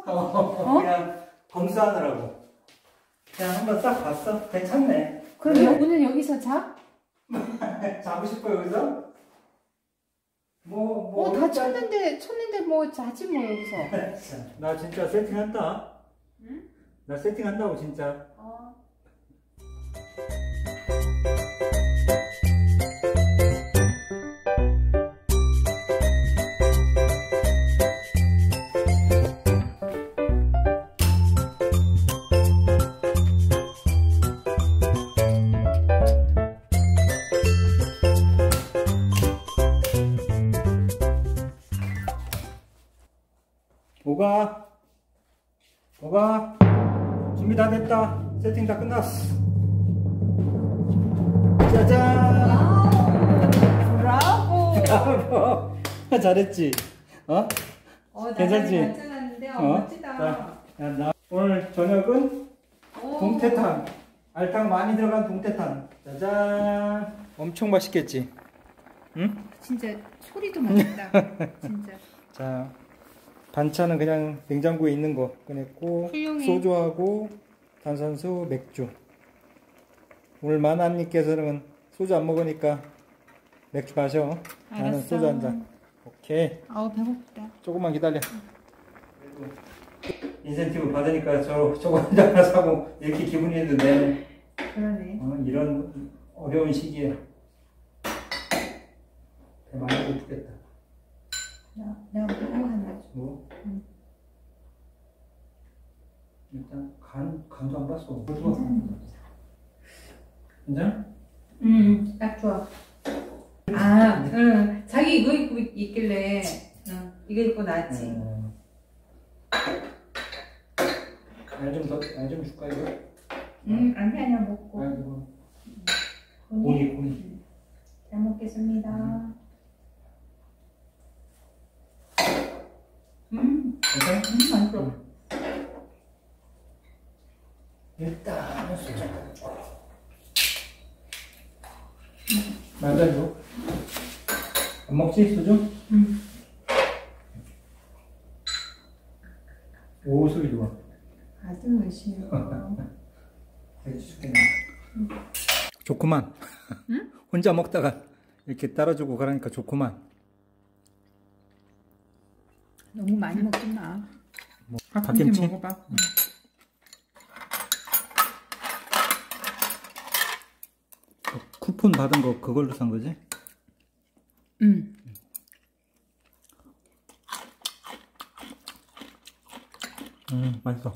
그냥 검수하느라고. 그냥 한번 싹 봤어. 괜찮네. 그럼 그래. 오늘 여기서 자? 자고 싶어 여기서? 다 쳤는데 뭐 자지 뭐 여기서. 나 진짜 세팅한다. 응? 나 세팅한다고 진짜. 오가 준비 다 됐다. 세팅 다 끝났어. 짜잔. 브라보. 브라보. 잘했지? 괜찮지? 괜찮았는데 멋지다. 나 오늘 저녁은 동태탕. 알탕 많이 들어간 동태탕. 짜잔. 엄청 맛있겠지? 응? 진짜 소리도 맛있다. 진짜. 자, 반찬은 그냥 냉장고에 있는 거 꺼냈고, 훌륭해. 소주하고 탄산수, 맥주. 오늘 마나님께서는 소주 안 먹으니까 맥주 마셔. 알았어. 나는 소주 한 잔. 오케이. 아우 배고프다. 조금만 기다려. 인센티브 받으니까 저거 한 잔 사고 이렇게 기분이 드네. 그러네. 이런 어려운 시기에 배 많이 고프겠다. 내가 뭐 한다. 뭐? 응. 일단 간도 안 봤어. 괜찮아? 딱 좋아. 자기 이거 입고 있길래 이거 입고 나왔지. 알 좀 줄까 이거? 아니야 먹고. 아이고. 고니. 잘 먹겠습니다. 괜찮아? 맛있어. 일단 소주. 맞아 이거? 안 먹지 소주? 오 소리 좋아. 아주 맛있어. 되게 좋겠네. 좋구만. 응? 혼자 먹다가 이렇게 따라주고 가라니까 좋구만. 너무 많이 먹지 마. 갓김치 먹어봐. 쿠폰 받은 거 그걸로 산 거지? 맛있어.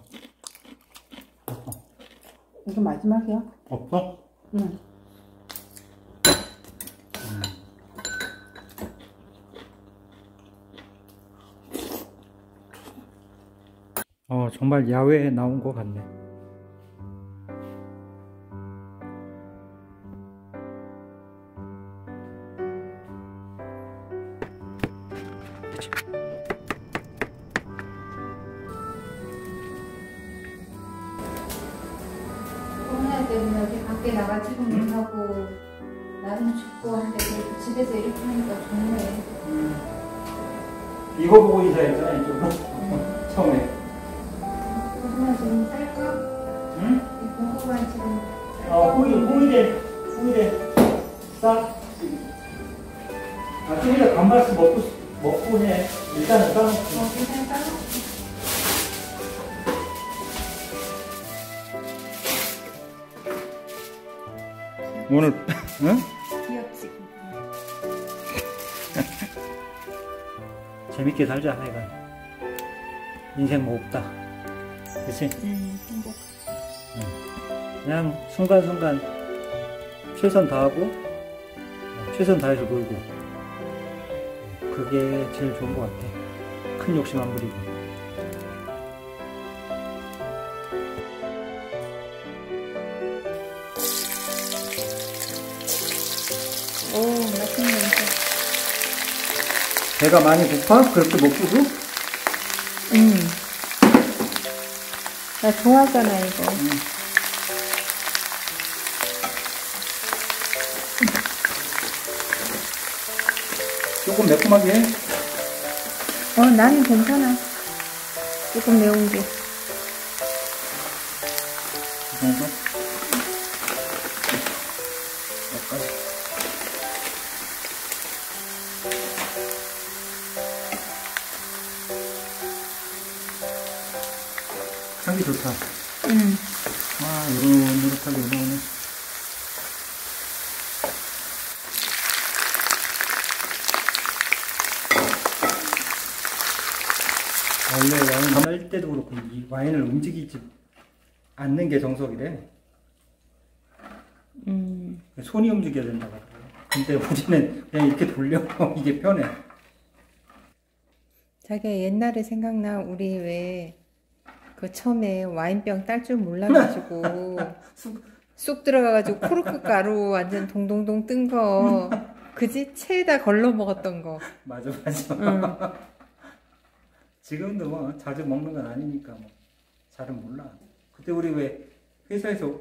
이거 마지막이야? 없어? 응. 정말 야외에 나온 것 같네. 코로나 때문에 어디 밖에 나가지도 못하고 나름 춥고 한데 그래도 집에서 이렇게 하니까 좋네. 이거 보고 인사했잖아 이쪽으로. 처음에. 고구마 지금 쌀까? 응? 이 고구마 지금 호이데 싸. 좀 이따 감바스 먹고 해. 일단은 싸놓고. 괜찮을까? 오늘 응? 귀엽지. 재밌게 살자 내가. 인생 뭐 없다. 그치? 행복. 그냥 순간순간 최선 다하고 최선 다해서 놀고 그게 제일 좋은 것 같아. 큰 욕심 안 부리고. 오, 맛있는 냄새. 배가 많이 고파? 그렇게 먹고도? 나 좋아하잖아, 이거. 조금 매콤하게 해? 나는 괜찮아. 조금 매운 게. 이 정도? 향기 좋다. 와, 노릇노릇하게 올라오네. 원래 와인 할 때도 그렇고 이 와인을 움직이지 않는 게 정석이래. 손이 움직여야 된다고 하더라고요. 근데 우리는 그냥 이렇게 돌려. 이게 편해. 자기야, 옛날에 생각나. 우리 왜 그 처음에 와인병 딸 줄 몰라가지고 쑥 들어가가지고 코르크 가루 완전 동동동 뜬 거. 그지? 체에다 걸러 먹었던 거. 맞아. 지금도 뭐 자주 먹는 건 아니니까 뭐 잘은 몰라. 그때 우리 왜 회사에서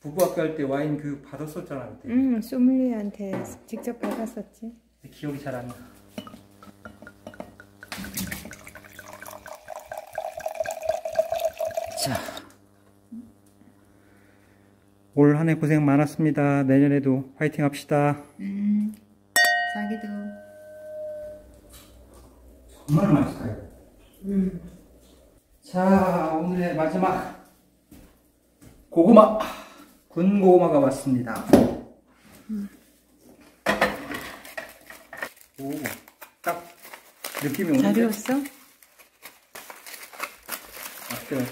부부학교 할 때 와인 교육 받았었잖아 그때. 소믈리에한테 직접 받았었지. 기억이 잘 안 나. 자, 올 한 해 고생 많았습니다. 내년에도 화이팅 합시다. 자기도. 정말 맛있다 이거. 자, 오늘의 마지막 고구마, 군 고구마가 왔습니다. 오, 딱 느낌이 오는데. 잘 익었어?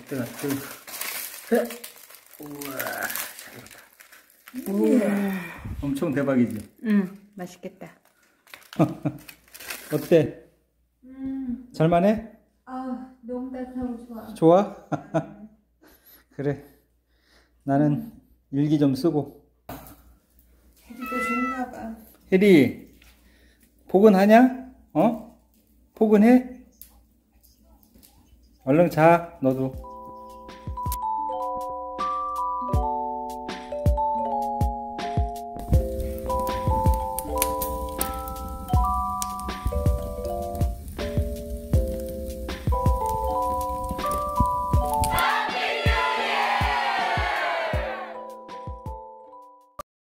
뜨거. 우와, 잘 익었다. 우와. 엄청 대박이지? 맛있겠다. 어때? 잘만해? 아, 너무 따뜻하고 좋아. 좋아? 그래. 나는 일기 좀 쓰고. 혜리도 좋은가 봐. 혜리, 포근하냐? 포근해? 얼른 자, 너도.